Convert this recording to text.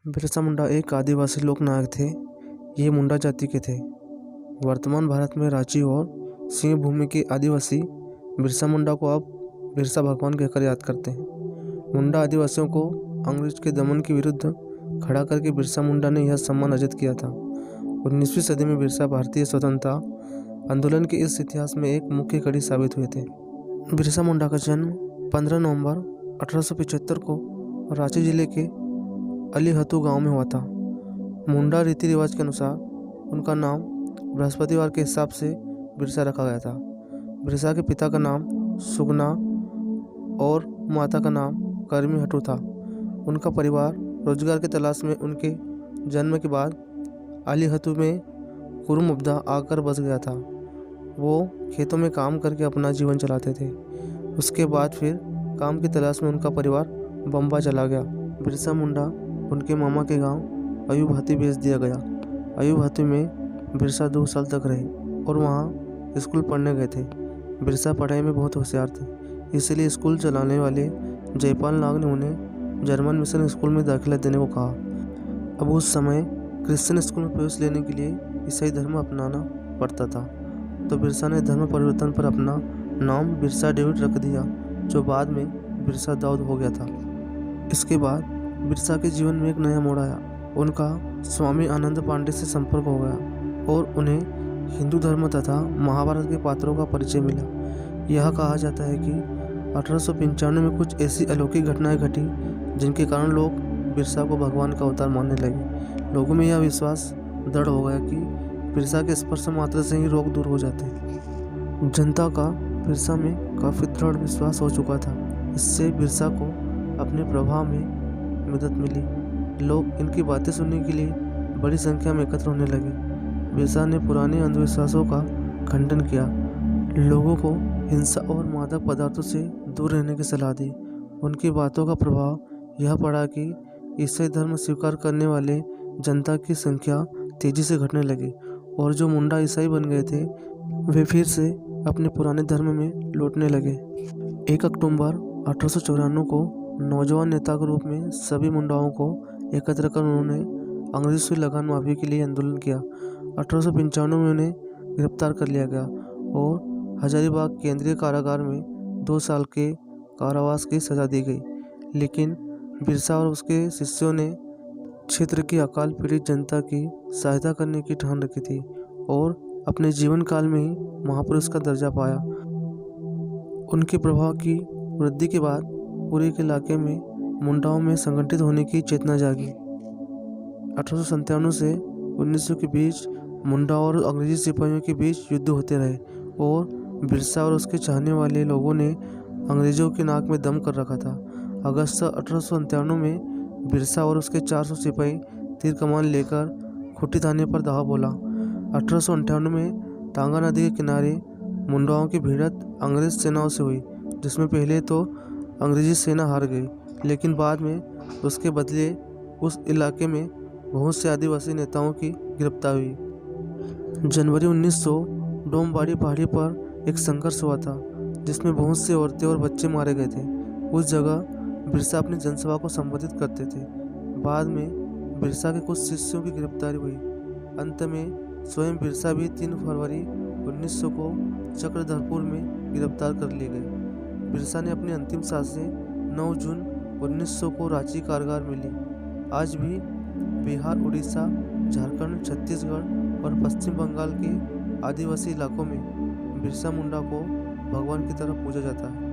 बिरसा मुंडा एक आदिवासी लोक नायक थे। ये मुंडा जाति के थे। वर्तमान भारत में रांची और सिंह भूमि के आदिवासी बिरसा मुंडा को अब बिरसा भगवान कहकर याद करते हैं। मुंडा आदिवासियों को अंग्रेज के दमन के विरुद्ध खड़ा करके बिरसा मुंडा ने यह सम्मान अर्जित किया था। 19वीं सदी में बिरसा भारतीय स्वतंत्रता आंदोलन के इस इतिहास में एक मुख्य कड़ी साबित हुए थे। बिरसा मुंडा का जन्म 15 नवंबर 1875 को रांची जिले के अलीहतू गांव में हुआ था। मुंडा रीति रिवाज के अनुसार उनका नाम बृहस्पतिवार के हिसाब से बिरसा रखा गया था। बिरसा के पिता का नाम सुगना और माता का नाम करमी हटू था। उनका परिवार रोजगार की तलाश में उनके जन्म के बाद अलीहतू में कुरुमुब्दा आकर बस गया था। वो खेतों में काम करके अपना जीवन चलाते थे। उसके बाद फिर काम की तलाश में उनका परिवार बम्बा चला गया। बिरसा मुंडा उनके मामा के गांव अयुभाती भेज दिया गया। अयुभाती में बिरसा 2 साल तक रहे और वहां स्कूल पढ़ने गए थे। बिरसा पढ़ाई में बहुत होशियार थे, इसलिए स्कूल चलाने वाले जयपाल नाग ने उन्हें जर्मन मिशन स्कूल में दाखिला देने को कहा। अब उस समय क्रिश्चियन स्कूल में प्रवेश लेने के लिए ईसाई धर्म अपनाना पड़ता था, तो बिरसा ने धर्म परिवर्तन पर अपना नाम बिरसा डेविड रख दिया, जो बाद में बिरसा दाऊद हो गया था। इसके बाद बिरसा के जीवन में एक नया मोड़ आया। उनका स्वामी आनंद पांडे से संपर्क हो गया और उन्हें हिंदू धर्म तथा महाभारत के पात्रों का परिचय मिला। यह कहा जाता है कि 1895 में कुछ ऐसी अलौकिक घटनाएं घटी जिनके कारण लोग बिरसा को भगवान का अवतार मानने लगे। लोगों में यह विश्वास दृढ़ हो गया कि बिरसा के स्पर्श मात्र से ही रोग दूर हो जाते हैं। जनता का बिरसा में काफ़ी दृढ़ विश्वास हो चुका था। इससे बिरसा को अपने प्रभाव में मदद मिली। लोग इनकी बातें सुनने के लिए बड़ी संख्या में एकत्र होने लगे। बिरसा ने पुराने अंधविश्वासों का खंडन किया, लोगों को हिंसा और मादक पदार्थों से दूर रहने की सलाह दी। उनकी बातों का प्रभाव यह पड़ा कि ईसाई धर्म स्वीकार करने वाले जनता की संख्या तेजी से घटने लगी और जो मुंडा ईसाई बन गए थे वे फिर से अपने पुराने धर्म में लौटने लगे। 1 अक्टूबर 1894 को नौजवान नेता के रूप में सभी मुंडाओं को एकत्र कर उन्होंने अंग्रेजों से लगान माफी के लिए आंदोलन किया। 1895 में उन्हें गिरफ्तार कर लिया गया और हजारीबाग केंद्रीय कारागार में 2 साल के कारावास की सजा दी गई। लेकिन बिरसा और उसके शिष्यों ने क्षेत्र की अकाल पीड़ित जनता की सहायता करने की ठान रखी थी और अपने जीवन काल में ही महापुरुष का दर्जा पाया। उनके प्रभाव की वृद्धि के बाद पूरे इलाके में मुंडाओं में संगठित होने की चेतना जागी। 1897 से 1900 के बीच मुंडा और अंग्रेजी सिपाहियों के बीच युद्ध होते रहे और बिरसा और उसके चाहने वाले लोगों ने अंग्रेजों के नाक में दम कर रखा था। अगस्त 1897 में बिरसा और उसके 400 सिपाही तीर कमान लेकर खुट्टी थाने पर धावा बोला। 1858 में तांगा नदी के किनारे मुंडाओं की भिड़ंत अंग्रेज सेनाओं से हुई, जिसमें पहले तो अंग्रेजी सेना हार गई, लेकिन बाद में उसके बदले उस इलाके में बहुत से आदिवासी नेताओं की गिरफ्तारी हुई। जनवरी 1900 डोमबाड़ी पहाड़ी पर एक संघर्ष हुआ था जिसमें बहुत से औरतें और बच्चे मारे गए थे। उस जगह बिरसा अपनी जनसभा को संबोधित करते थे। बाद में बिरसा के कुछ शिष्यों की गिरफ्तारी हुई। अंत में स्वयं बिरसा भी 3 फरवरी 1900 को चक्रधरपुर में गिरफ्तार कर लिए गए। बिरसा ने अपनी अंतिम सांसें 9 जून 1900 को रांची कारागार मिली। आज भी बिहार, उड़ीसा, झारखंड, छत्तीसगढ़ और पश्चिम बंगाल के आदिवासी इलाकों में बिरसा मुंडा को भगवान की तरह पूजा जाता है।